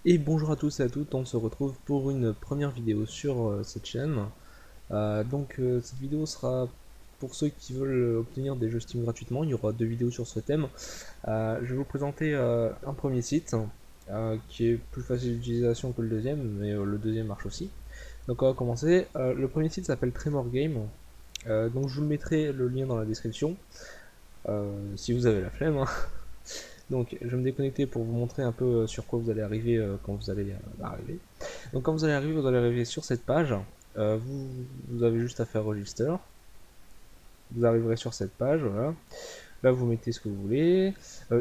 Et bonjour à tous et à toutes, on se retrouve pour une première vidéo sur cette chaîne. Cette vidéo sera pour ceux qui veulent obtenir des jeux Steam gratuitement. Il y aura deux vidéos sur ce thème. Je vais vous présenter un premier site qui est plus facile d'utilisation que le deuxième, mais le deuxième marche aussi. Donc on va commencer. Le premier site s'appelle Tremor Game. Donc je vous mettrai le lien dans la description si vous avez la flemme, hein. Donc je vais me déconnecter pour vous montrer un peu sur quoi vous allez arriver quand vous allez arriver. Donc quand vous allez arriver sur cette page. Vous avez juste à faire register. Vous arriverez sur cette page, voilà. Là vous mettez ce que vous voulez.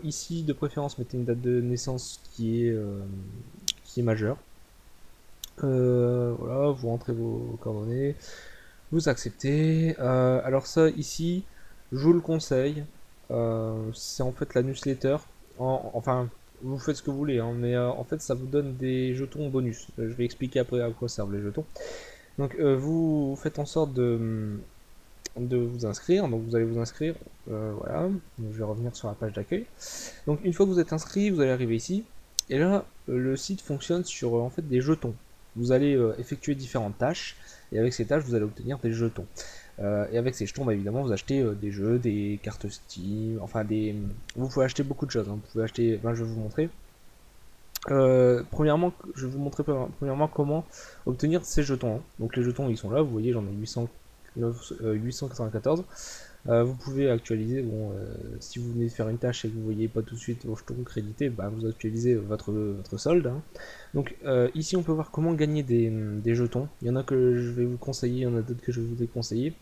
Ici de préférence mettez une date de naissance qui est majeure. Voilà, vous rentrez vos coordonnées, vous acceptez. Alors ça ici, je vous le conseille. C'est en fait la newsletter. Enfin, vous faites ce que vous voulez, hein, mais en fait ça vous donne des jetons bonus. Je vais expliquer après à quoi servent les jetons. Donc vous faites en sorte de vous inscrire. Donc vous allez vous inscrire. Voilà. Donc, je vais revenir sur la page d'accueil. Donc une fois que vous êtes inscrit, vous allez arriver ici. Et là, le site fonctionne sur en fait des jetons. Vous allez effectuer différentes tâches. Et avec ces tâches, vous allez obtenir des jetons. Et avec ces jetons, bah, évidemment, vous achetez des jeux, des cartes Steam, enfin des. Vous pouvez acheter beaucoup de choses, hein. Vous pouvez acheter. Ben, je vais vous montrer. Premièrement, je vais vous montrer premièrement comment obtenir ces jetons, hein. Donc les jetons, ils sont là. Vous voyez, j'en ai 894. Vous pouvez actualiser. Bon, si vous venez de faire une tâche et que vous voyez pas tout de suite vos jetons crédités, bah, vous actualisez votre solde, hein. Donc ici, on peut voir comment gagner des jetons. Il y en a que je vais vous conseiller, il y en a d'autres que je vais vous déconseiller.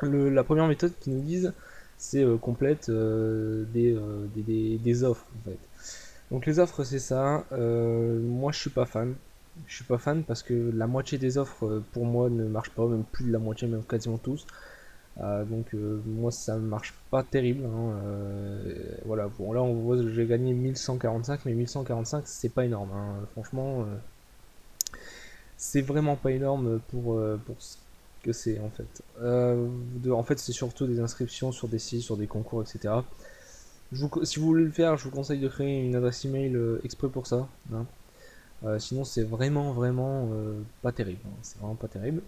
La première méthode qu'ils nous disent, c'est complète des offres en fait. Donc les offres c'est ça. Moi je suis pas fan. Je suis pas fan parce que la moitié des offres pour moi ne marchent pas, même plus de la moitié, même quasiment tous. Moi ça ne marche pas terrible, hein. Voilà, bon là on voit que j'ai gagné 1145, mais 1145 c'est pas énorme, hein. Franchement, c'est vraiment pas énorme pour ce que c'est en fait. En fait, c'est surtout des inscriptions sur des sites, sur des concours, etc. Si vous voulez le faire, je vous conseille de créer une adresse email exprès pour ça, hein. Sinon, c'est vraiment pas terrible, hein. C'est vraiment pas terrible.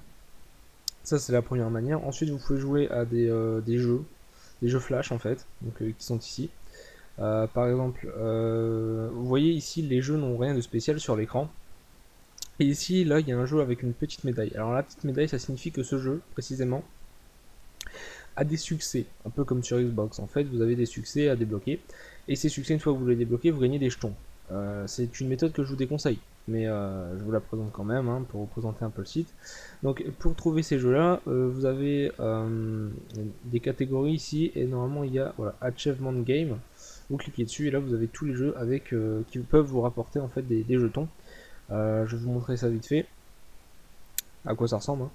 Ça, c'est la première manière. Ensuite, vous pouvez jouer à des jeux flash en fait, donc qui sont ici. Par exemple, vous voyez ici, les jeux n'ont rien de spécial sur l'écran. Et ici, là, il y a un jeu avec une petite médaille. Alors la petite médaille, ça signifie que ce jeu, précisément, a des succès. Un peu comme sur Xbox. En fait, vous avez des succès à débloquer. Et ces succès, une fois que vous les débloquez, vous gagnez des jetons. C'est une méthode que je vous déconseille. Mais je vous la présente quand même, hein, pour vous présenter un peu le site. Donc pour trouver ces jeux-là, vous avez des catégories ici. Et normalement, il y a voilà, Achievement Game. Vous cliquez dessus et là, vous avez tous les jeux avec qui peuvent vous rapporter en fait des jetons. Je vais vous montrer ça vite fait, à quoi ça ressemble, hein.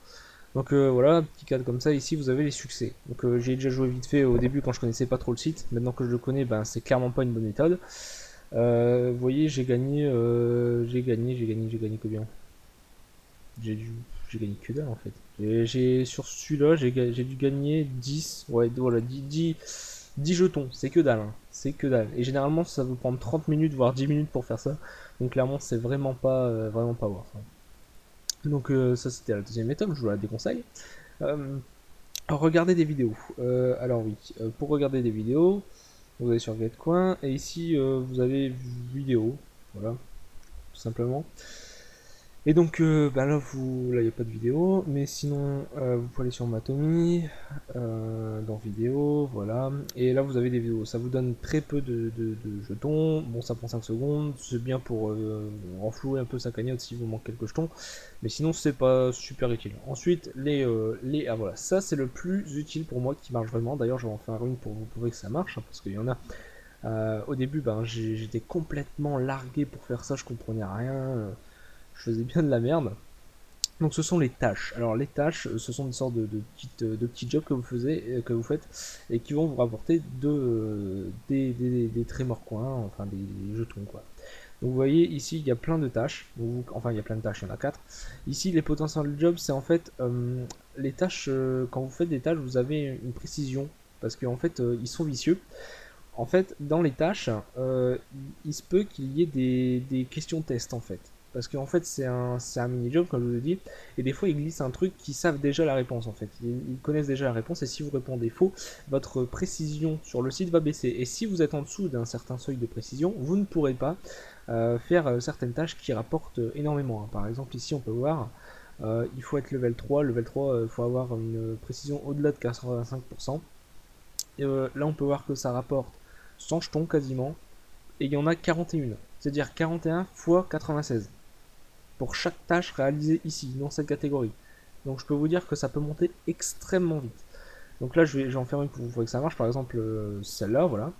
Donc voilà, petit cadre comme ça, ici vous avez les succès. Donc j'ai déjà joué vite fait au début quand je connaissais pas trop le site. Maintenant que je le connais, ben, c'est clairement pas une bonne méthode. Vous voyez, j'ai gagné combien? J'ai dû, j'ai gagné que dalle en fait. Sur celui-là, j'ai dû gagner 10, ouais, voilà, 10 jetons, c'est que dalle, hein. C'est que dalle. Et généralement, ça vous prend 30 minutes, voire 10 minutes pour faire ça. Donc clairement, c'est vraiment pas worth, hein. Donc ça c'était la deuxième méthode, je vous la déconseille. Euh, Regardez des vidéos. Alors oui, pour regarder des vidéos, vous allez sur GetCoin et ici vous avez vidéo, voilà, tout simplement. Et donc bah là, là il n'y a pas de vidéo, mais sinon vous pouvez aller sur Matomi, dans vidéo, voilà, et là vous avez des vidéos. Ça vous donne très peu de jetons, bon ça prend 5 secondes, c'est bien pour renflouer un peu sa cagnotte si vous manque quelques jetons, mais sinon c'est pas super utile. Ensuite ah voilà, ça c'est le plus utile pour moi qui marche vraiment. D'ailleurs je vais en faire une pour vous prouver que ça marche, hein, parce qu'il y en a. Au début ben, j'étais complètement largué pour faire ça, je comprenais rien. Je faisais bien de la merde. Donc ce sont les tâches. Alors les tâches, ce sont des sortes de petits jobs que que vous faites, et qui vont vous rapporter des trémors coins, enfin des jetons quoi. Donc vous voyez ici il y a plein de tâches, enfin il y a plein de tâches, il y en a 4. Ici les potentiels jobs c'est en fait les tâches, quand vous faites des tâches vous avez une précision, parce qu'en fait ils sont vicieux. en fait, dans les tâches, il se peut qu'il y ait des questions tests en fait. Parce qu'en fait, c'est un mini-job, comme je vous ai dit, et des fois, ils glissent un truc qui savent déjà la réponse en fait. Ils connaissent déjà la réponse, et si vous répondez faux, votre précision sur le site va baisser. Et si vous êtes en dessous d'un certain seuil de précision, vous ne pourrez pas faire certaines tâches qui rapportent énormément, hein. Par exemple, ici, on peut voir, il faut être level 3. Level 3, il faut avoir une précision au-delà de 85%. Et là, on peut voir que ça rapporte 100 jetons quasiment, et il y en a 41. C'est-à-dire 41 fois 96 pour chaque tâche réalisée ici, dans cette catégorie. Donc je peux vous dire que ça peut monter extrêmement vite. Donc là, je vais en faire une pour vous prouver que ça marche. Par exemple, celle-là, voilà.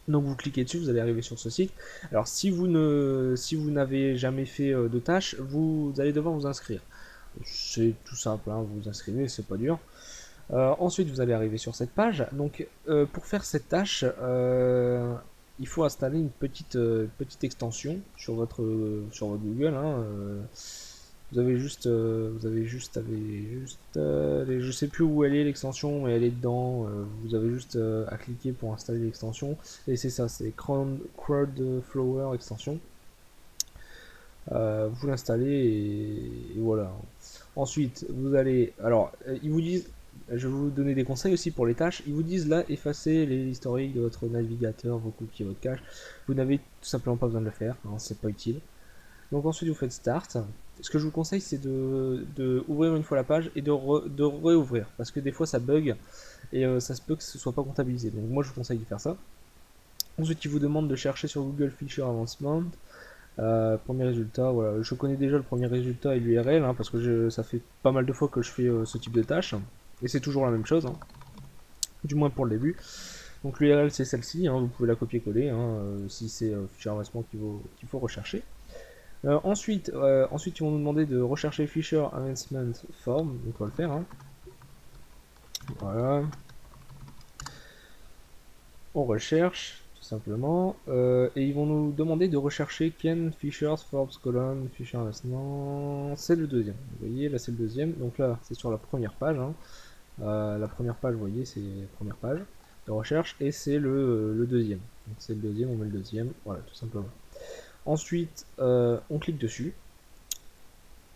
Donc vous cliquez dessus, vous allez arriver sur ce site. Alors si vous n'avez jamais fait de tâche, vous allez devoir vous inscrire. C'est tout simple, hein, vous vous inscrivez, c'est pas dur. Ensuite, vous allez arriver sur cette page. Donc, pour faire cette tâche, il faut installer une petite extension sur votre Google, hein. Je sais plus où elle est l'extension, mais elle est dedans. Vous avez juste à cliquer pour installer l'extension. Et c'est ça, c'est Crowdflower extension. Vous l'installez et voilà. Ensuite, vous allez. Alors, ils vous disent. Je vais vous donner des conseils aussi pour les tâches. Ils vous disent là, effacez l'historique de votre navigateur, vos cookies, votre cache. Vous n'avez tout simplement pas besoin de le faire, hein, c'est pas utile. Donc ensuite, vous faites Start. Ce que je vous conseille, c'est de ouvrir une fois la page et de réouvrir. Parce que des fois, ça bug et ça se peut que ce soit pas comptabilisé. Donc moi, je vous conseille de faire ça. Ensuite, ils vous demandent de chercher sur Google Feature Advancement. Premier résultat, voilà, je connais déjà le premier résultat et l'URL, hein, parce que ça fait pas mal de fois que je fais ce type de tâche, et c'est toujours la même chose, hein, du moins pour le début. Donc l'URL c'est celle-ci, hein, vous pouvez la copier-coller, hein, si c'est Feature Advancement qu'il faut rechercher. Ensuite, ils vont nous demander de rechercher Feature Advancement Form, donc on va le faire, hein. Voilà. On recherche simplement, et ils vont nous demander de rechercher Ken Fisher Forbes colonne Fisher Investment. C'est le deuxième, vous voyez là c'est le deuxième, donc là c'est sur la première page, hein. La première page, vous voyez, c'est la première page de recherche, et c'est le deuxième, donc c'est le deuxième, on met le deuxième, voilà, tout simplement. Ensuite on clique dessus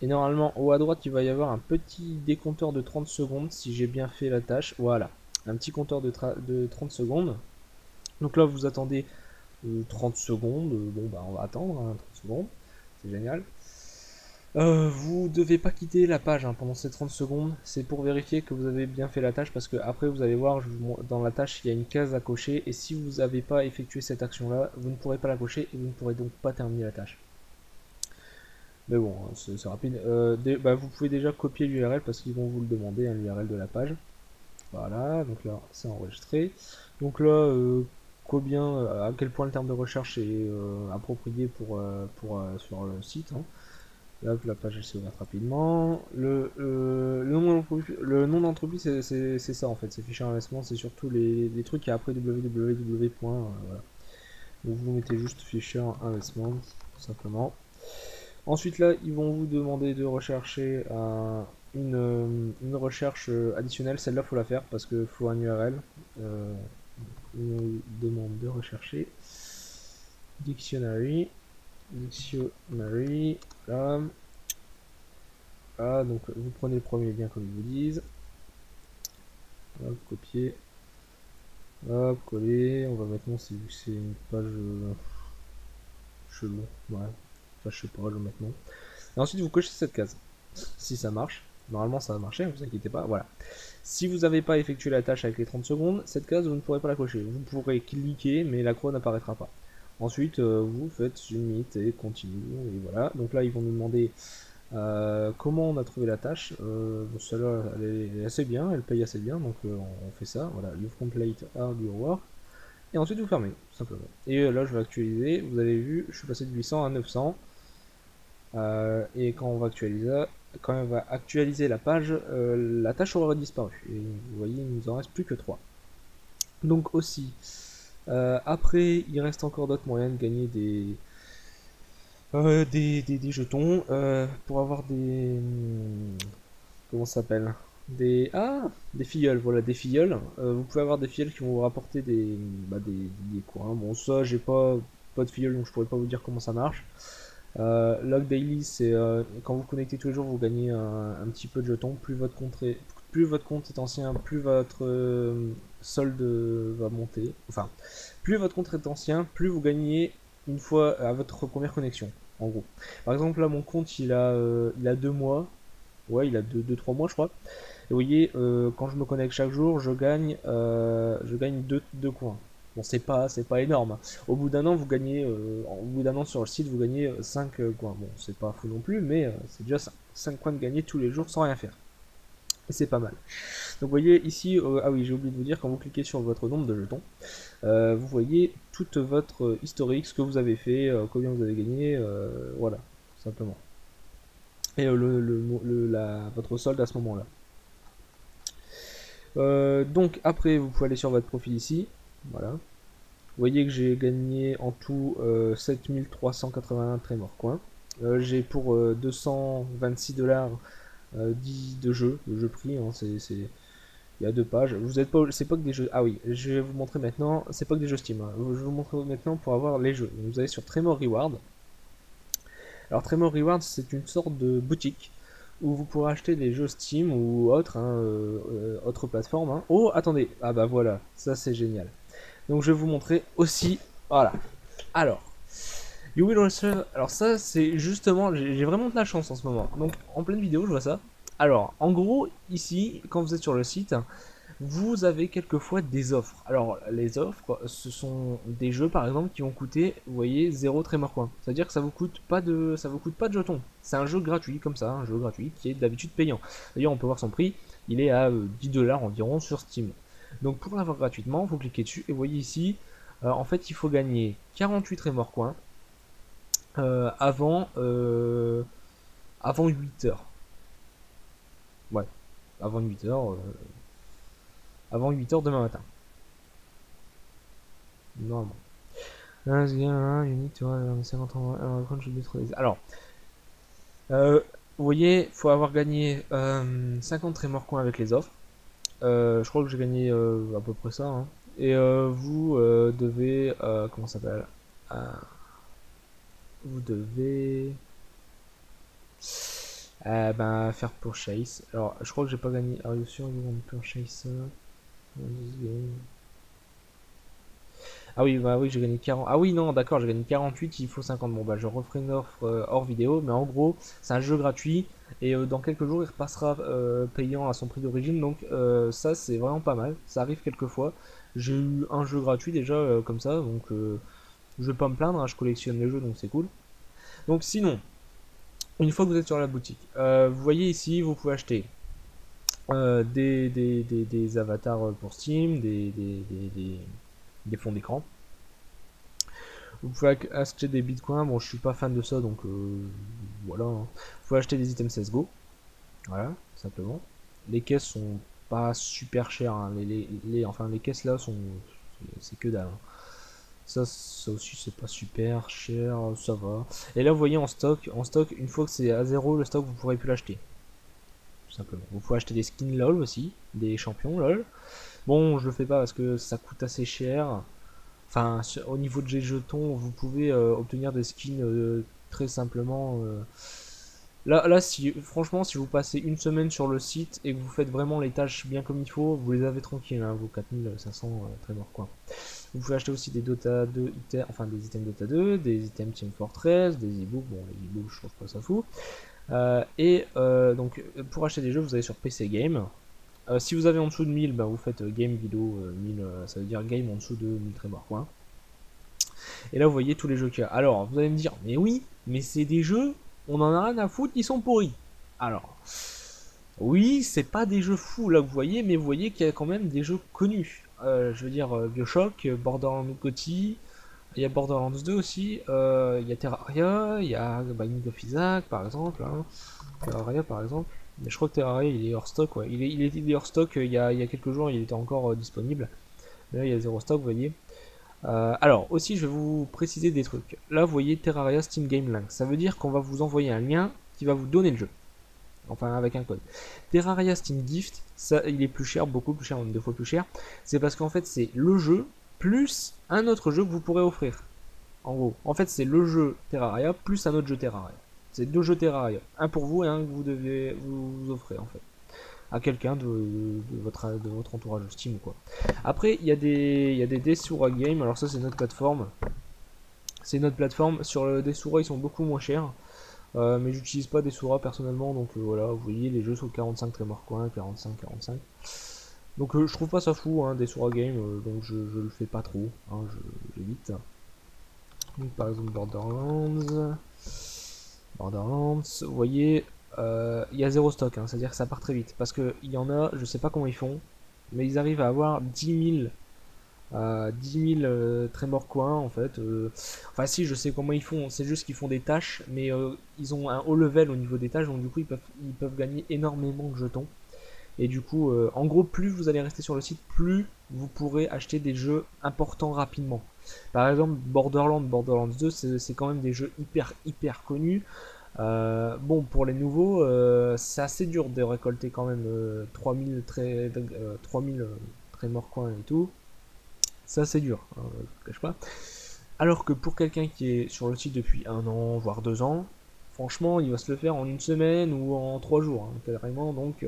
et normalement en haut à droite il va y avoir un petit décompteur de 30 secondes si j'ai bien fait la tâche, voilà, un petit compteur de 30 secondes. Donc là, vous attendez 30 secondes. Bon, bah, on va attendre, hein, 30 secondes. C'est génial. Vous devez pas quitter la page, hein, pendant ces 30 secondes. C'est pour vérifier que vous avez bien fait la tâche. Parce que après, vous allez voir, dans la tâche, il y a une case à cocher. Et si vous n'avez pas effectué cette action-là, vous ne pourrez pas la cocher. Et vous ne pourrez donc pas terminer la tâche. Mais bon, c'est rapide. Bah, vous pouvez déjà copier l'URL parce qu'ils vont vous le demander, hein, l'URL de la page. Voilà, donc là, c'est enregistré. Donc là, combien, à quel point le terme de recherche est approprié sur le site, hein. Là, la page s'est ouverte rapidement. Le nom d'entreprise, c'est ça en fait, c'est fichier investissement, c'est surtout les trucs qui a après www. Voilà. Donc vous mettez juste fichier investissement, tout simplement. Ensuite là, ils vont vous demander de rechercher une recherche additionnelle. Celle-là, faut la faire parce qu'il faut un URL. Ils nous demandent de rechercher dictionary, là. Ah, donc vous prenez le premier lien comme ils vous disent. Hop, copier. Hop, coller. On va maintenant, vu que c'est une page chelou. Ouais. Enfin, je sais pas, je vais mettre non. Et ensuite, vous cochez cette case. Si ça marche. Normalement, ça va marcher, ne vous inquiétez pas. Voilà. Si vous n'avez pas effectué la tâche avec les 30 secondes, cette case, vous ne pourrez pas la cocher. Vous pourrez cliquer, mais la croix n'apparaîtra pas. Ensuite, vous faites submit et continue. Et voilà. Donc là, ils vont nous demander comment on a trouvé la tâche. Celle-là, elle est assez bien, elle paye assez bien, donc on fait ça. Voilà, you've complete your work. Et ensuite, vous fermez, tout simplement. Et là, je vais actualiser. Vous avez vu, je suis passé de 800 à 900. Et quand on va actualiser la page, la tâche aura disparu. Et vous voyez, il nous en reste plus que 3. Donc aussi, après, il reste encore d'autres moyens de gagner des jetons pour avoir des... comment ça s'appelle? des filleuls, voilà, des filleuls. Vous pouvez avoir des filleuls qui vont vous rapporter des coins. Bon, ça, j'ai pas de filleuls, donc je pourrais pas vous dire comment ça marche. Log Daily, c'est quand vous connectez tous les jours, vous gagnez un petit peu de jetons. Plus votre compte est ancien, plus votre solde va monter. Enfin, plus votre compte est ancien, plus vous gagnez une fois à votre première connexion, en gros. Par exemple, là, mon compte, il a 2 mois. Ouais, il a 3 mois, je crois. Et vous voyez, quand je me connecte chaque jour, je gagne 2 coins. Bon, c'est pas énorme, hein. Au bout d'un an, au bout d'un an sur le site, vous gagnez 5 coins. Bon, c'est pas fou non plus, mais c'est déjà 5 coins de gagner tous les jours sans rien faire. Et c'est pas mal. Donc vous voyez ici, ah oui, j'ai oublié de vous dire, quand vous cliquez sur votre nombre de jetons, vous voyez toute votre historique, ce que vous avez fait, combien vous avez gagné, voilà, tout simplement. Et votre solde à ce moment-là. Donc après, vous pouvez aller sur votre profil ici, voilà. Vous voyez que j'ai gagné en tout 7381 Tremor coins. J'ai pour 226$ 10 de jeu prix, hein, il y a 2 pages. Vous êtes pas, c'est pas que des jeux. Ah oui, je vais vous montrer maintenant. C'est pas que des jeux Steam, hein. Je vais vous montrer maintenant pour avoir les jeux. Vous allez sur Tremor Reward. Alors Tremor Reward, c'est une sorte de boutique où vous pourrez acheter des jeux Steam ou autres, hein, autres plateformes, hein. Oh, attendez, ah bah voilà, ça c'est génial. Donc je vais vous montrer aussi, voilà. Alors, You Will Receive, alors ça c'est justement, j'ai vraiment de la chance en ce moment. Donc en pleine vidéo, je vois ça. Alors, en gros, ici, quand vous êtes sur le site, vous avez quelquefois des offres. Alors, les offres, ce sont des jeux par exemple qui vont coûter, vous voyez, 0 Tremor coin. C'est-à-dire que ça vous coûte pas de jetons. C'est un jeu gratuit comme ça, un jeu gratuit qui est d'habitude payant. D'ailleurs, on peut voir son prix, il est à 10$ environ sur Steam. Donc pour l'avoir gratuitement, vous cliquez dessus et vous voyez ici, en fait, il faut gagner 48 Tremor coins avant 8 heures. Ouais, avant 8 heures. Avant 8 heures demain matin. Normalement. Alors, vous voyez, il faut avoir gagné 50 Tremor coins avec les offres. Je crois que j'ai gagné à peu près ça, hein. Et vous devez, comment ça s'appelle, vous devez faire purchase. Alors, je crois que j'ai pas gagné. Are you sure you want purchase Ah oui, bah oui, j'ai gagné 40. Ah oui, non, d'accord, j'ai gagné 48, il faut 50. Bon, bah je referai une offre hors vidéo, mais en gros, c'est un jeu gratuit et dans quelques jours, il repassera payant à son prix d'origine. Donc, ça, c'est vraiment pas mal. Ça arrive quelques fois. J'ai eu un jeu gratuit déjà comme ça, donc je vais pas me plaindre, hein, je collectionne les jeux, donc c'est cool. Donc, sinon, une fois que vous êtes sur la boutique, vous voyez ici, vous pouvez acheter des avatars pour Steam, des fonds d'écran. Vous pouvez acheter des bitcoins. Bon, je suis pas fan de ça, donc voilà, hein. Vous pouvez acheter des items CSGO. Voilà, simplement. Les caisses sont pas super chères, hein. Enfin, les caisses là sont. C'est que dalle, hein. Ça aussi, c'est pas super cher, ça va. Et là, vous voyez en stock, une fois que c'est à 0, le stock, vous pourrez plus l'acheter. Tout simplement. Vous pouvez acheter des skins LOL aussi, des champions LOL. Bon, je le fais pas parce que ça coûte assez cher. Enfin, au niveau de jetons, vous pouvez obtenir des skins très simplement. Là, franchement, si vous passez une semaine sur le site et que vous faites vraiment les tâches bien comme il faut, vous les avez tranquilles, hein, vos 4500 Tremor coins. Vous pouvez acheter aussi des Dota 2 items, enfin des items Dota 2, des items Team Fortress, des e-books. Bon, les e-books, je trouve pas ça fou. Donc, pour acheter des jeux, vous allez sur PC Game. Si vous avez en dessous de 1000, ben vous faites game vidéo 1000, ça veut dire game en dessous de 1000 Tremor coins. Et là vous voyez tous les jeux qu'il y a. Alors vous allez me dire, mais oui, mais c'est des jeux, on en a rien à foutre, ils sont pourris. Alors, oui, c'est pas des jeux fous là que vous voyez, mais vous voyez qu'il y a quand même des jeux connus. Je veux dire Bioshock, Borderlands Gotti, il y a Borderlands 2 aussi, il y a Terraria, il y a Binding of Isaac par exemple, hein. Terraria par exemple. Mais je crois que Terraria il est hors stock, ouais. Il est hors stock il y a quelques jours, il était encore disponible. Mais là il y a 0 stock, vous voyez. Alors aussi je vais vous préciser des trucs. Là vous voyez Terraria Steam Game Link. Ça veut dire qu'on va vous envoyer un lien qui va vous donner le jeu. enfin avec un code. Terraria Steam Gift, ça il est plus cher, beaucoup plus cher, même 2 fois plus cher. C'est parce qu'en fait c'est le jeu plus un autre jeu que vous pourrez offrir. En gros, en fait c'est le jeu Terraria plus un autre jeu Terraria. C'est 2 jeux Terraria, un pour vous et un que vous devez vous offrir en fait à quelqu'un de votre entourage Steam ou quoi. Après, il y a des Desura Game, alors ça c'est notre plateforme. C'est notre plateforme, sur le Desura ils sont beaucoup moins chers. Mais j'utilise pas Desura personnellement, donc voilà, vous voyez les jeux sont 45 Tremor Coin, 45. Donc je trouve pas ça fou, hein, Desura Game, donc je le fais pas trop, hein, j'évite. Donc par exemple Borderlands, vous voyez, il y a zéro stock, hein, c'est-à-dire que ça part très vite. Parce qu'il y en a, je sais pas comment ils font, mais ils arrivent à avoir 10 000 Tremor Coin en fait. Enfin si, je sais comment ils font, c'est juste qu'ils font des tâches, mais ils ont un haut level au niveau des tâches, donc du coup ils peuvent gagner énormément de jetons. Et du coup, en gros, plus vous allez rester sur le site, plus vous pourrez acheter des jeux importants rapidement. Par exemple, Borderlands 2, c'est quand même des jeux hyper connus. Bon, pour les nouveaux, c'est assez dur de récolter quand même 3000 Tremor Coin et tout. C'est assez dur, hein, je ne cache pas. Alors que pour quelqu'un qui est sur le site depuis 1 an, voire 2 ans, franchement, il va se le faire en une semaine ou en 3 jours, hein, carrément. Donc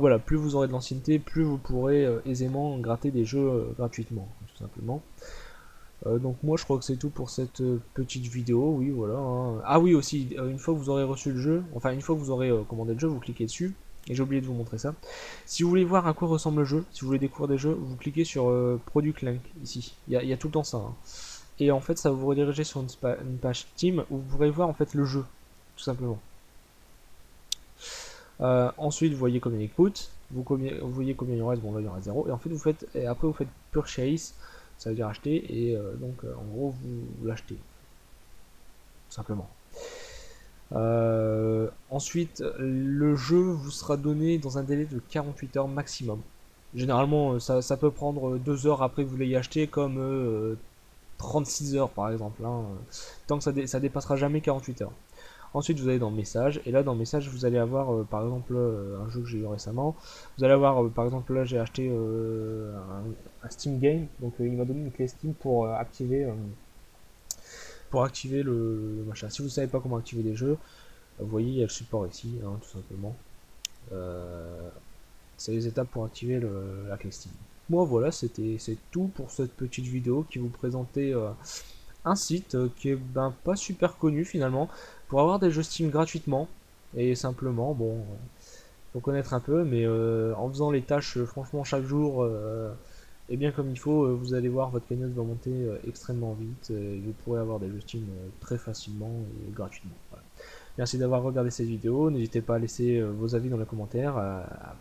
voilà, plus vous aurez de l'ancienneté, plus vous pourrez aisément gratter des jeux gratuitement, tout simplement. Donc moi je crois que c'est tout pour cette petite vidéo, oui voilà. Hein. Ah oui aussi, une fois que vous aurez reçu le jeu, enfin une fois que vous aurez commandé le jeu, vous cliquez dessus, et j'ai oublié de vous montrer ça. Si vous voulez voir à quoi ressemble le jeu, si vous voulez découvrir des jeux, vous cliquez sur Product Link, ici, il y a tout le temps ça. Hein. Et en fait ça va vous rediriger sur une page Steam où vous pourrez voir en fait le jeu, tout simplement. Ensuite vous voyez combien il coûte, vous voyez combien il en reste, bon là il y en reste 0, et en fait après vous faites Purchase, ça veut dire acheter, et donc en gros vous l'achetez, tout simplement. Ensuite, le jeu vous sera donné dans un délai de 48 heures maximum. Généralement, ça peut prendre 2 heures après que vous l'ayez acheté, comme 36 heures par exemple. Hein, tant que ça dépassera jamais 48 heures. Ensuite, vous allez dans Message, et là dans Message, vous allez avoir par exemple un jeu que j'ai eu récemment. Vous allez avoir par exemple là, j'ai acheté un Steam Game, donc il m'a donné une clé Steam pour activer le machin. Si vous ne savez pas comment activer les jeux, vous voyez, il y a le support ici, hein, tout simplement. C'est les étapes pour activer la clé Steam. Moi voilà, c'est tout pour cette petite vidéo qui vous présentait un site qui est pas super connu finalement, pour avoir des jeux Steam gratuitement, et simplement, bon, faut connaître un peu, mais en faisant les tâches franchement chaque jour, et bien comme il faut, vous allez voir votre cagnotte va monter extrêmement vite, et vous pourrez avoir des jeux Steam très facilement et gratuitement. Voilà. Merci d'avoir regardé cette vidéo, n'hésitez pas à laisser vos avis dans les commentaires, à